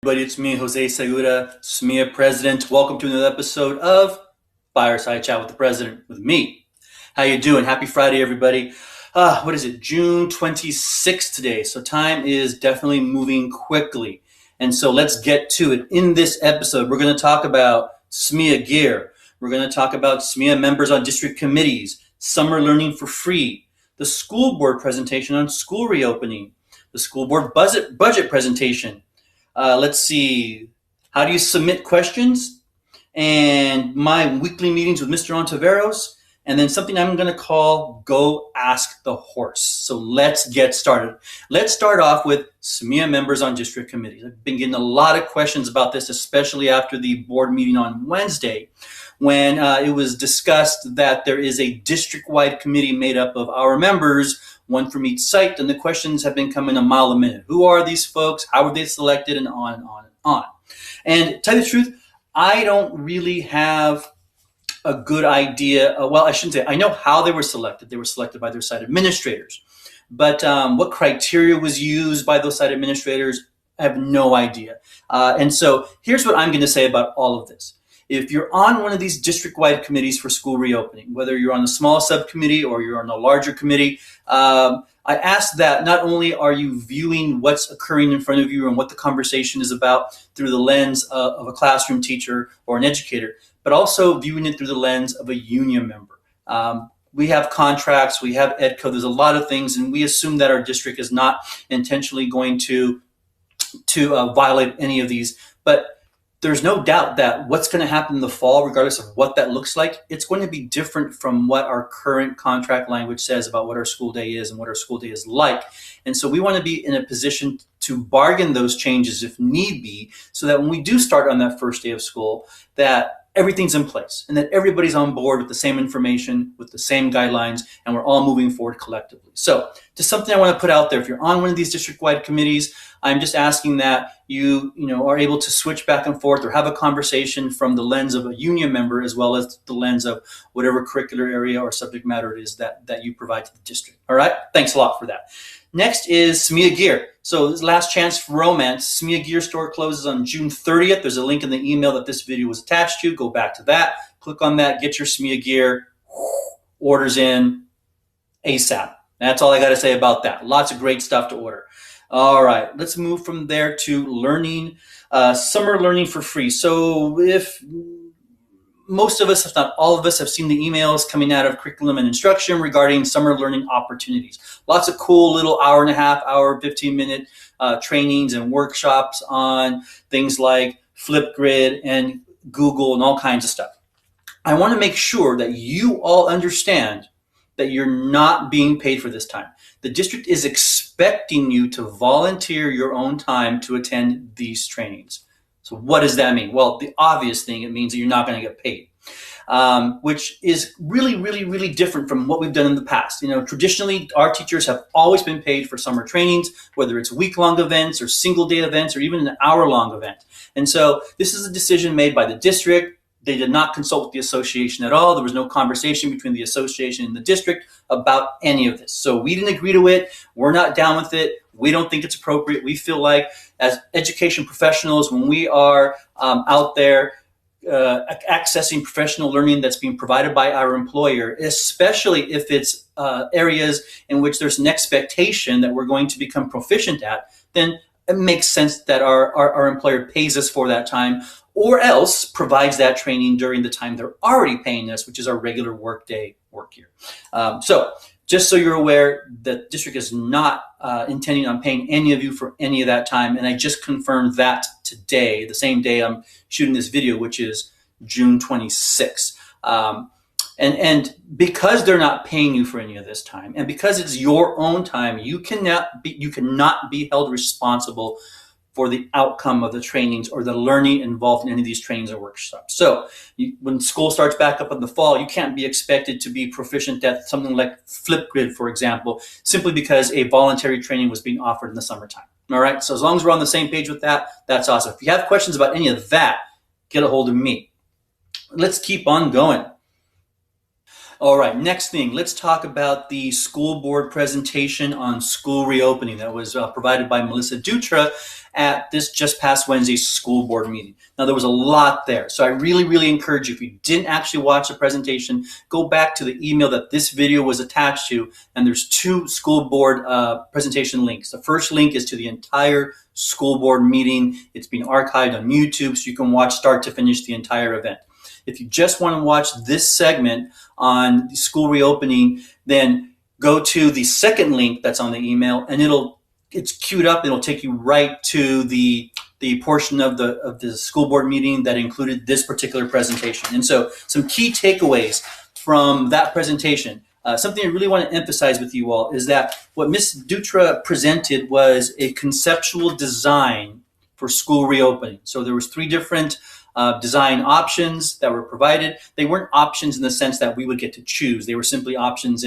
Everybody, it's me, Jose Segura, Samia President. Welcome to another episode of Fireside Chat with the President with me. How you doing? Happy Friday, everybody. What is it? June 26th today. So time is definitely moving quickly. And so let's get to it. In this episode, we're going to talk about Samia Gear. We're going to talk about Samia members on district committees, summer learning for free, the school board presentation on school reopening, the school board budget presentation. Let's see, how do you submit questions? And my weekly meetings with Mr. Ontiveros. And then something I'm going to call Go Ask the Horse. So let's get started. Let's start off with Samia members on district committees. I've been getting a lot of questions about this, especially after the board meeting on Wednesday, when it was discussed that there is a district-wide committee made up of our members, one from each site, and the questions have been coming a mile a minute. Who are these folks? How were they selected? And on and on and on. And to tell you the truth, I don't really have a good idea. Well, I shouldn't say. I know how they were selected. They were selected by their site administrators. But what criteria was used by those site administrators, I have no idea. And so here's what I'm going to say about all of this. If you're on one of these district-wide committees for school reopening, whether you're on a small subcommittee or you're on a larger committee, I ask that not only are you viewing what's occurring in front of you and what the conversation is about through the lens of a classroom teacher or an educator, but also viewing it through the lens of a union member. We have contracts, we have EDCO, there's a lot of things, and we assume that our district is not intentionally going to violate any of these. But there's no doubt that what's going to happen in the fall, regardless of what that looks like, it's going to be different from what our current contract language says about what our school day is and what our school day is like. And so we want to be in a position to bargain those changes if need be, so that when we do start on that first day of school, that everything's in place and that everybody's on board with the same information, with the same guidelines, and we're all moving forward collectively. So just something I want to put out there. If you're on one of these district-wide committees, I'm just asking that you are able to switch back and forth or have a conversation from the lens of a union member as well as the lens of whatever curricular area or subject matter it is that you provide to the district. All right? Thanks a lot for that. Next is Samia Gear. So this last chance for romance. Samia Gear store closes on June 30th. There's a link in the email that this video was attached to. Go back to that. Click on that. Get your Samia Gear orders in ASAP. That's all I got to say about that. Lots of great stuff to order. All right, let's move from there to learning, summer learning for free. So if most of us, if not all of us, have seen the emails coming out of curriculum and instruction regarding summer learning opportunities. Lots of cool little hour and a half, hour, 15-minute trainings and workshops on things like Flipgrid and Google and all kinds of stuff. I want to make sure that you all understand that you're not being paid for this time. The district is expecting you to volunteer your own time to attend these trainings. So what does that mean? Well, the obvious thing, it means that you're not going to get paid, which is really, really, really different from what we've done in the past. Traditionally, our teachers have always been paid for summer trainings, whether it's week-long events or single-day events or even an hour-long event. And so this is a decision made by the district. They did not consult with the association at all. There was no conversation between the association and the district about any of this. So we didn't agree to it. We're not down with it. We don't think it's appropriate. We feel like as education professionals, when we are out there accessing professional learning that's being provided by our employer, especially if it's areas in which there's an expectation that we're going to become proficient at, then it makes sense that our employer pays us for that time, or else provides that training during the time they're already paying us, which is our regular work year. So just so you're aware, the district is not intending on paying any of you for any of that time. And I just confirmed that today, the same day I'm shooting this video, which is June 26th. And because they're not paying you for any of this time, and because it's your own time, you cannot be held responsible for the outcome of the trainings or the learning involved in any of these trainings or workshops. So when school starts back up in the fall, you can't be expected to be proficient at something like Flipgrid, for example, simply because a voluntary training was being offered in the summertime. All right, so as long as we're on the same page with that, that's awesome. If you have questions about any of that, get a hold of me. Let's keep on going. All right, next thing, let's talk about the school board presentation on school reopening that was provided by Melissa Dutra at this just past Wednesday's school board meeting. Now, there was a lot there, so I really, really encourage you, if you didn't actually watch the presentation, go back to the email that this video was attached to, and there's two school board presentation links. The first link is to the entire school board meeting. It's been archived on YouTube, so you can watch start to finish the entire event. If you just want to watch this segment on the school reopening, then go to the second link that's on the email, and it's queued up. It'll take you right to the portion of the school board meeting that included this particular presentation. And so some key takeaways from that presentation. Something I really want to emphasize with you all is that what Ms. Dutra presented was a conceptual design for school reopening. So there was three different design options that were provided. They weren't options in the sense that we would get to choose. They were simply options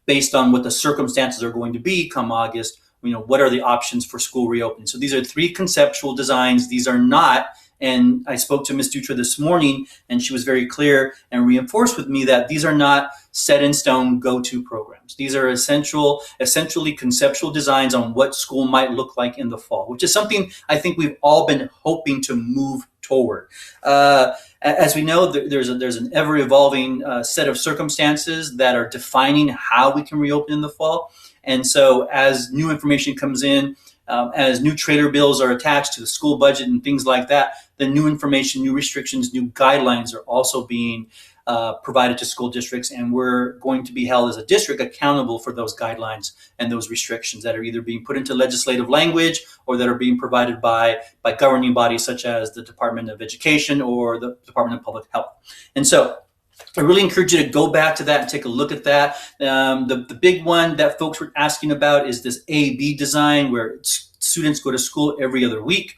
based on what the circumstances are going to be come August. What are the options for school reopening? So these are three conceptual designs. These are not, and I spoke to Ms. Dutra this morning, and she was very clear and reinforced with me that these are not set in stone go-to programs. These are essentially conceptual designs on what school might look like in the fall, which is something I think we've all been hoping to move toward. As we know, there's an ever-evolving set of circumstances that are defining how we can reopen in the fall. And so as new information comes in, as new trailer bills are attached to the school budget and things like that, the new information, new restrictions, new guidelines are also being provided to school districts, and we're going to be held as a district accountable for those guidelines and those restrictions that are either being put into legislative language or that are being provided by governing bodies such as the Department of Education or the Department of Public Health. And so I really encourage you to go back to that and take a look at that. The big one that folks were asking about is this A-B design, where students go to school every other week.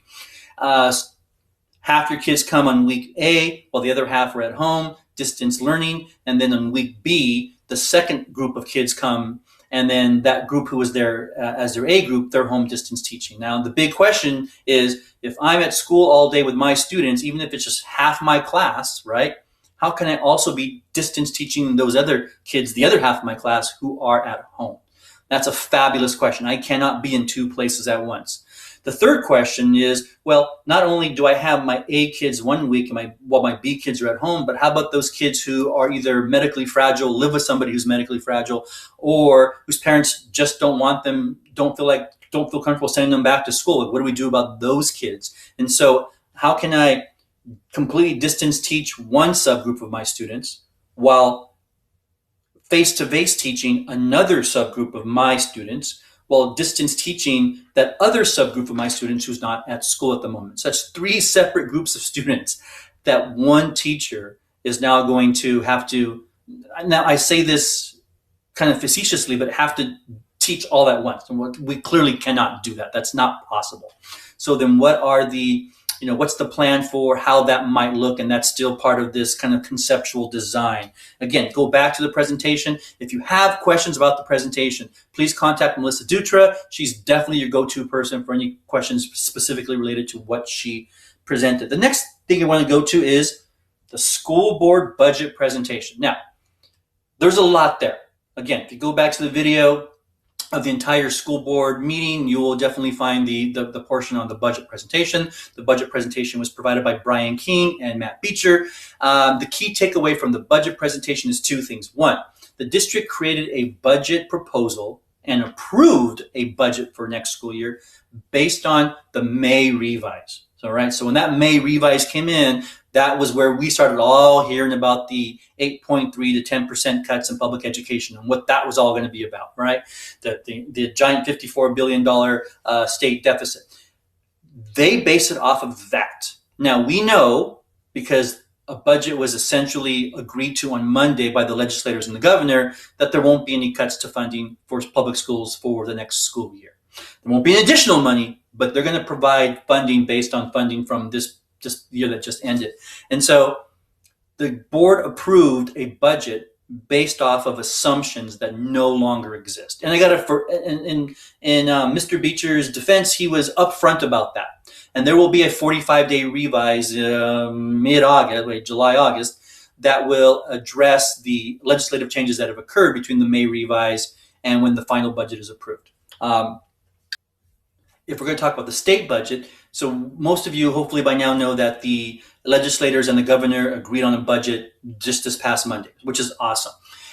Half your kids come on week A, while the other half are at home, distance learning. And then on week B, the second group of kids come, and then that group who was there as their A group, they're home distance teaching. Now, the big question is, if I'm at school all day with my students, even if it's just half my class, right? How can I also be distance teaching those other kids, the other half of my class, who are at home? That's a fabulous question. I cannot be in two places at once. The third question is, well, not only do I have my A kids one week while my B kids are at home, but how about those kids who are either medically fragile, live with somebody who's medically fragile, or whose parents just don't want them, don't feel comfortable sending them back to school? What do we do about those kids? And so how can I completely distance teach one subgroup of my students while face-to-face teaching another subgroup of my students, while distance teaching that other subgroup of my students who's not at school at the moment? Such three separate groups of students that one teacher is now going to have to, now I say this kind of facetiously, but have to teach all at once. And we clearly cannot do that. That's not possible. So then what's the plan for how that might look? And that's still part of this kind of conceptual design. Again, go back to the presentation. If you have questions about the presentation, please contact Melissa Dutra. She's definitely your go-to person for any questions specifically related to what she presented. The next thing I want to go to is the school board budget presentation. Now, there's a lot there. Again, if you go back to the video of the entire school board meeting, you will definitely find the portion on the budget presentation. The budget presentation was provided by Brian King and Matt Beecher. The key takeaway from the budget presentation is two things. One, the district created a budget proposal and approved a budget for next school year based on the May revise. So when that May revise came in, that was where we started all hearing about the 8.3 to 10% cuts in public education and what that was all going to be about, right? The giant $54 billion state deficit. They base it off of that. Now, we know, because a budget was essentially agreed to on Monday by the legislators and the governor, that there won't be any cuts to funding for public schools for the next school year. There won't be any additional money, but they're going to provide funding based on funding from this year that just ended. And so the board approved a budget based off of assumptions that no longer exist. And I got in Mr. Beecher's defense, he was upfront about that. And there will be a 45-day revise mid-August, July, August, that will address the legislative changes that have occurred between the May revise and when the final budget is approved. If we're going to talk about the state budget, so most of you hopefully by now know that the legislators and the governor agreed on a budget just this past Monday, which is awesome.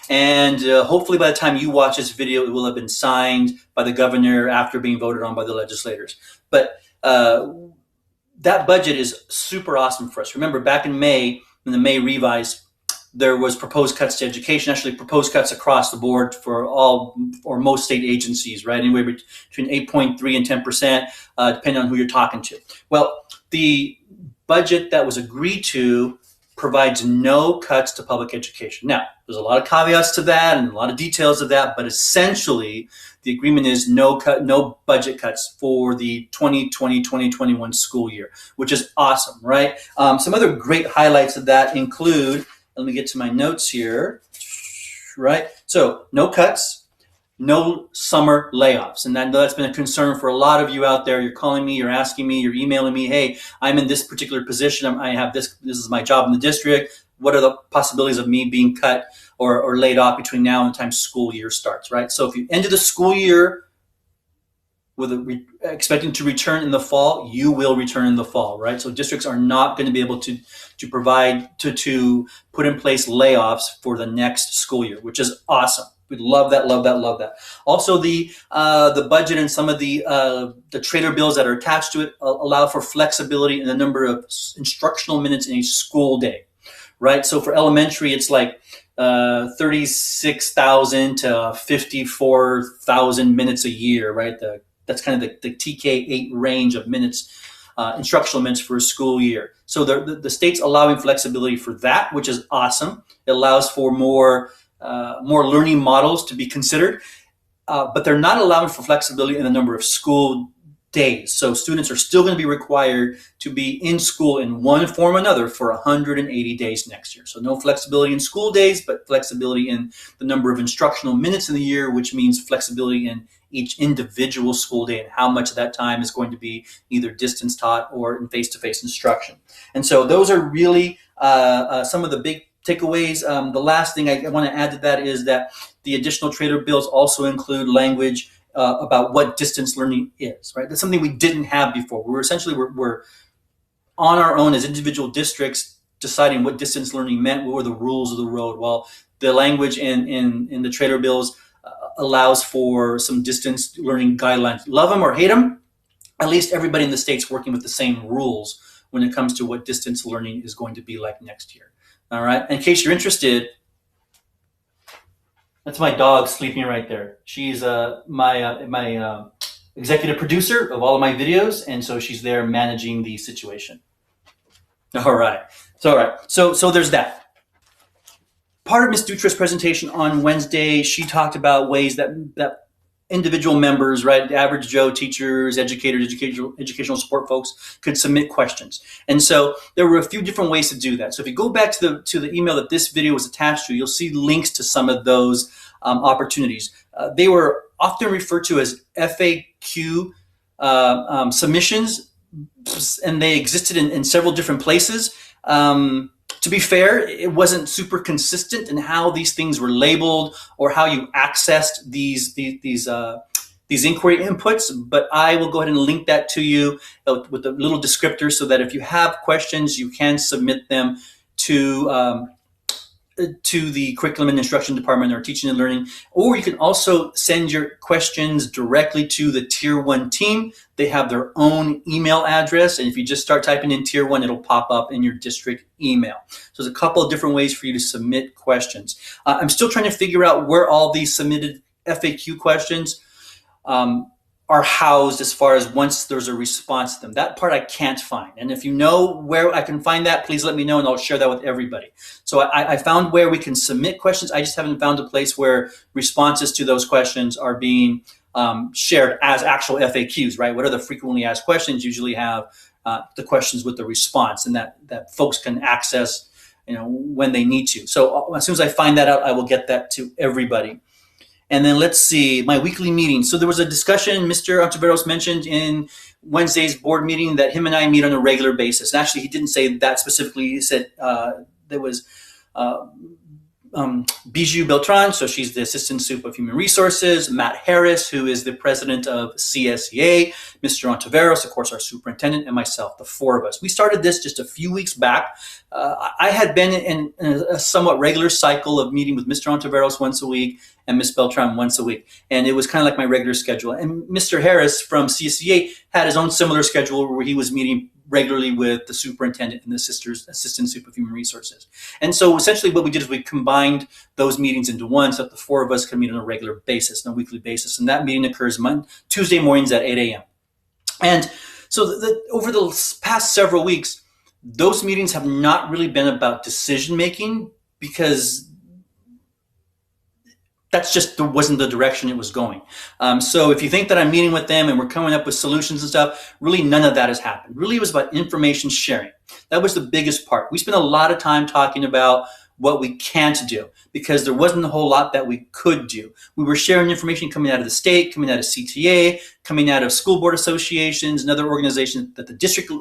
And hopefully by the time you watch this video, it will have been signed by the governor after being voted on by the legislators. But that budget is super awesome for us. Remember, back in May, in the May revise, there was proposed cuts to education, actually proposed cuts across the board for all or most state agencies, right? Anywhere between 8.3 and 10%, depending on who you're talking to. Well, the budget that was agreed to provides no cuts to public education. Now, there's a lot of caveats to that and a lot of details of that, but essentially the agreement is no budget cuts for the 2020-2021 school year, which is awesome, right? Some other great highlights of that include, let me get to my notes here, right? So no cuts, no summer layoffs. And that's been a concern for a lot of you out there. You're calling me, you're asking me, you're emailing me, hey, I'm in this particular position. I have this is my job in the district. What are the possibilities of me being cut or laid off between now and the time school year starts, right? So if you ended the school year with expecting to return in the fall, you will return in the fall, right? So districts are not going to be able to provide, to put in place layoffs for the next school year, which is awesome. We love that, love that, love that. Also, the budget and some of the trailer bills that are attached to it allow for flexibility in the number of instructional minutes in a school day, right? So for elementary, it's like 36,000 to 54,000 minutes a year, right? That's kind of the TK8 range of minutes, instructional minutes for a school year. So the state's allowing flexibility for that, which is awesome. It allows for more learning models to be considered, but they're not allowing for flexibility in the number of school days. So students are still going to be required to be in school in one form or another for 180 days next year. So no flexibility in school days, but flexibility in the number of instructional minutes in the year, which means flexibility in each individual school day and how much of that time is going to be either distance taught or in face-to-face instruction. And so those are really some of the big takeaways. The last thing I want to add to that is that the additional trailer bills also include language about what distance learning is, right? That's something we didn't have before. We're on our own as individual districts deciding what distance learning meant, what were the rules of the road. Well, the language in the trailer bills allows for some distance learning guidelines. Love them or hate them, at least everybody in the state's working with the same rules when it comes to what distance learning is going to be like next year. All right. In case you're interested, that's my dog sleeping right there. She's my executive producer of all of my videos, and so she's there managing the situation. All right. So there's that. Part of Ms. Dutra's presentation on Wednesday, she talked about ways that individual members, right, the average Joe teachers, educators, educational support folks could submit questions. And so there were a few different ways to do that. So if you go back to the email that this video was attached to, you'll see links to some of those opportunities. They were often referred to as FAQ submissions, and they existed in several different places. To be fair, it wasn't super consistent in how these things were labeled or how you accessed these inquiry inputs, but I will go ahead and link that to you with a little descriptor so that if you have questions, you can submit them to the Curriculum and Instruction Department or Teaching and Learning, or you can also send your questions directly to the Tier 1 team. They have their own email address, and if you just start typing in Tier 1, it'll pop up in your district email. So there's a couple of different ways for you to submit questions. I'm still trying to figure out where all these submitted FAQ questions are housed as far as once there's a response to them. That part I can't find. And if you know where I can find that, please let me know and I'll share that with everybody. So I found where we can submit questions. I just haven't found a place where responses to those questions are being shared as actual FAQs, right? What are the frequently asked questions? Usually have the questions with the response and that folks can access, when they need to. So as soon as I find that out, I will get that to everybody. And then let's see, my weekly meeting. So there was a discussion Mr. Ontiveros mentioned in Wednesday's board meeting that him and I meet on a regular basis. And actually, he didn't say that specifically. He said there was Bijou Beltran, so she's the Assistant Soup of Human Resources, Matt Harris, who is the president of CSEA, Mr. Ontiveros, of course, our superintendent, and myself, the four of us. We started this just a few weeks back. I had been in a somewhat regular cycle of meeting with Mr. Ontiveros once a week and Ms. Beltran once a week. And it was kind of like my regular schedule. And Mr. Harris from CSEA had his own similar schedule where he was meeting regularly with the superintendent and the assistant soup of human resources. And so essentially what we did is we combined those meetings into one so that the four of us can meet on a regular basis, on a weekly basis. And that meeting occurs Tuesday mornings at 8 a.m. And so over the past several weeks, those meetings have not really been about decision making because that's just wasn't the direction it was going. So if you think that I'm meeting with them and we're coming up with solutions and stuff, really none of that has happened. Really it was about information sharing. That was the biggest part. We spent a lot of time talking about what we can't do because there wasn't a whole lot that we could do. We were sharing information coming out of the state, coming out of CTA, coming out of school board associations and other organizations that the district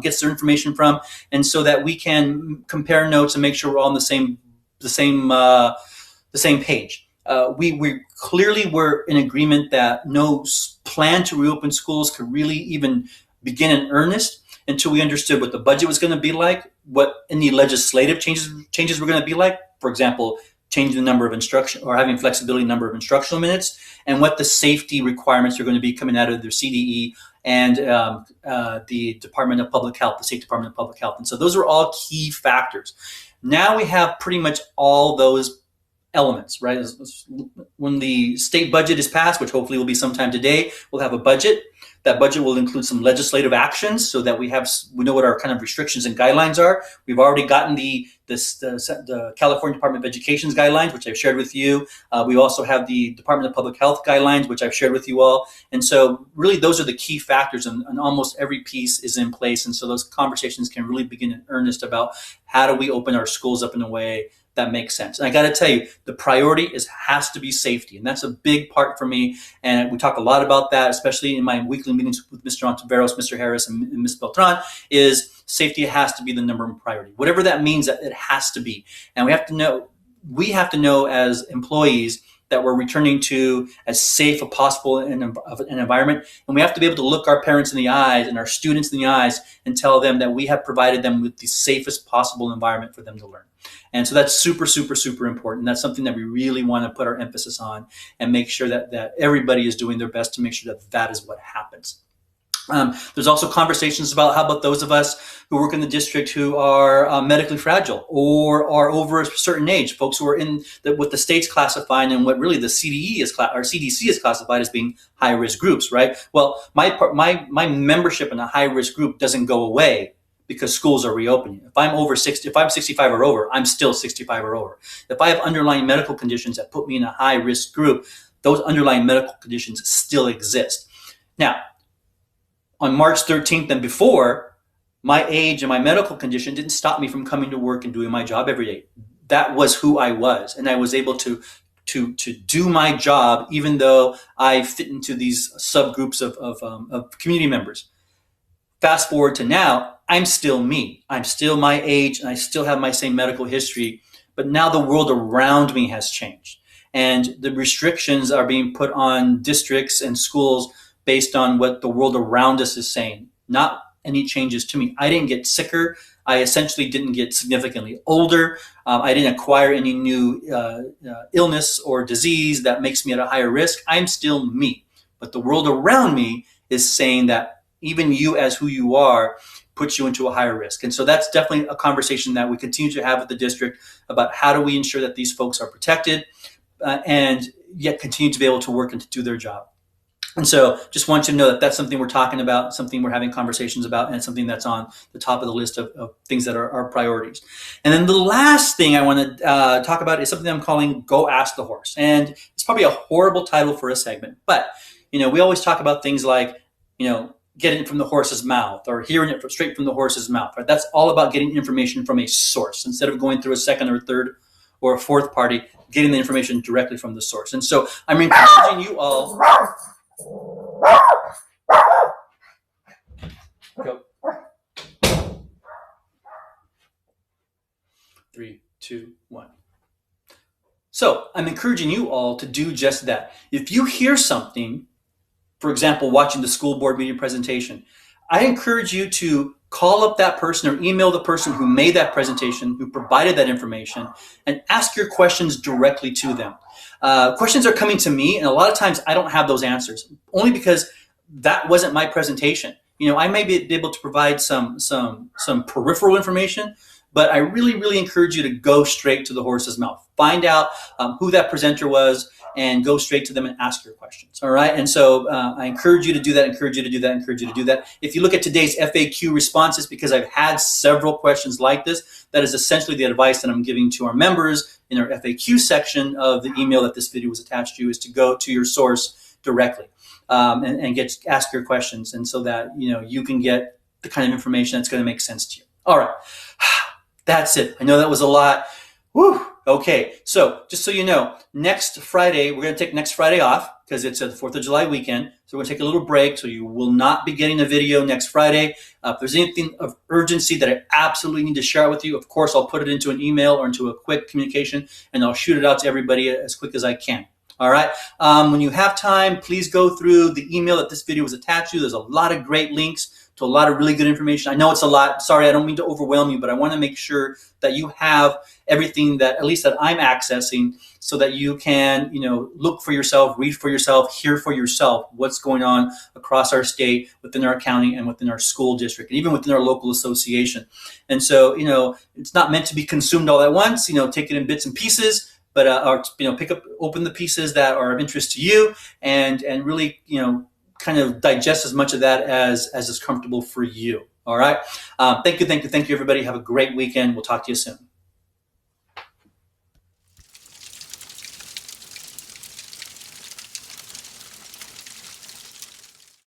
gets their information from, and so that we can compare notes and make sure we're all on the same page. We clearly were in agreement that no plan to reopen schools could really even begin in earnest until we understood what the budget was going to be like, what any legislative changes were going to be like. For example, changing the number of instruction or having flexibility number of instructional minutes, and what the safety requirements are going to be coming out of their CDE and the Department of Public Health, the State Department of Public Health. And so those are all key factors. Now we have pretty much all those elements, right? When the state budget is passed, which hopefully will be sometime today, we'll have a budget. That budget will include some legislative actions so that we know what our kind of restrictions and guidelines are. We've already gotten the California Department of Education's guidelines, which I've shared with you. We also have the Department of Public Health guidelines, which I've shared with you all. And so really those are the key factors, and almost every piece is in place. And so those conversations can really begin in earnest about how do we open our schools up in a way that makes sense. And I got to tell you, the priority has to be safety. And that's a big part for me. And we talk a lot about that, especially in my weekly meetings with Mr. Ontiveros, Mr. Harris, and Ms. Beltran, is safety has to be the number one priority. Whatever that means, that it has to be. And we have to know as employees that we're returning to as safe as possible an environment. And we have to be able to look our parents in the eyes and our students in the eyes and tell them that we have provided them with the safest possible environment for them to learn. And so that's super, super, super important. That's something that we really want to put our emphasis on and make sure that everybody is doing their best to make sure that is what happens. There's also conversations about how about those of us who work in the district who are medically fragile or are over a certain age, folks who are in what the state's classifying and what really the CDC is classified as being high risk groups, right? Well, my membership in a high risk group doesn't go away because schools are reopening. If I'm 65 or over, I'm still 65 or over. If I have underlying medical conditions that put me in a high risk group, those underlying medical conditions still exist. Now, on March 13th and before, my age and my medical condition didn't stop me from coming to work and doing my job every day. That was who I was, and I was able to do my job even though I fit into these subgroups of community members. Fast forward to now, I'm still me. I'm still my age, and I still have my same medical history, but now the world around me has changed, and the restrictions are being put on districts and schools based on what the world around us is saying, not any changes to me. I didn't get sicker. I essentially didn't get significantly older. I didn't acquire any new illness or disease that makes me at a higher risk. I'm still me. But the world around me is saying that even you as who you are puts you into a higher risk. And so that's definitely a conversation that we continue to have with the district about how do we ensure that these folks are protected and yet continue to be able to work and to do their job. And so just want you to know that that's something we're talking about, something we're having conversations about, and something that's on the top of the list of things that are our priorities. And then the last thing I want to talk about is something I'm calling Go Ask the Horse. And it's probably a horrible title for a segment, but we always talk about things like, getting it from the horse's mouth or hearing it straight from the horse's mouth, right? That's all about getting information from a source instead of going through a second or third or a fourth party, getting the information directly from the source. And so I'm encouraging you all. Go. 3, 2, 1. So I'm encouraging you all to do just that. If you hear something, for example, watching the school board meeting presentation, I encourage you to call up that person or email the person who made that presentation, who provided that information, and ask your questions directly to them. Questions are coming to me, and a lot of times I don't have those answers, only because that wasn't my presentation. I may be able to provide some peripheral information, but I really encourage you to go straight to the horse's mouth. Find out who that presenter was and go straight to them and ask your questions. All right. And so I encourage you to do that, encourage you to do that. If you look at today's FAQ responses, because I've had several questions like this, that is essentially the advice that I'm giving to our members in our FAQ section of the email that this video was attached to, is to go to your source directly and ask your questions. And so that, you can get the kind of information that's going to make sense to you. All right. That's it. I know that was a lot. Whew. Okay. So just so you know, next Friday, we're going to take next Friday off because it's the 4th of July weekend. So we're going to take a little break. So you will not be getting a video next Friday. If there's anything of urgency that I absolutely need to share with you, of course, I'll put it into an email or into a quick communication, and I'll shoot it out to everybody as quick as I can. All right. When you have time, please go through the email that this video was attached to. There's a lot of great links to a lot of really good information. I know it's a lot. Sorry, I don't mean to overwhelm you, but I want to make sure that you have everything that, at least that I'm accessing, so that you can, look for yourself, read for yourself, hear for yourself what's going on across our state, within our county, and within our school district, and even within our local association. And so, it's not meant to be consumed all at once. Take it in bits and pieces. But open the pieces that are of interest to you, and really, kind of digest as much of that as is comfortable for you. All right. Thank you, everybody. Have a great weekend. We'll talk to you soon.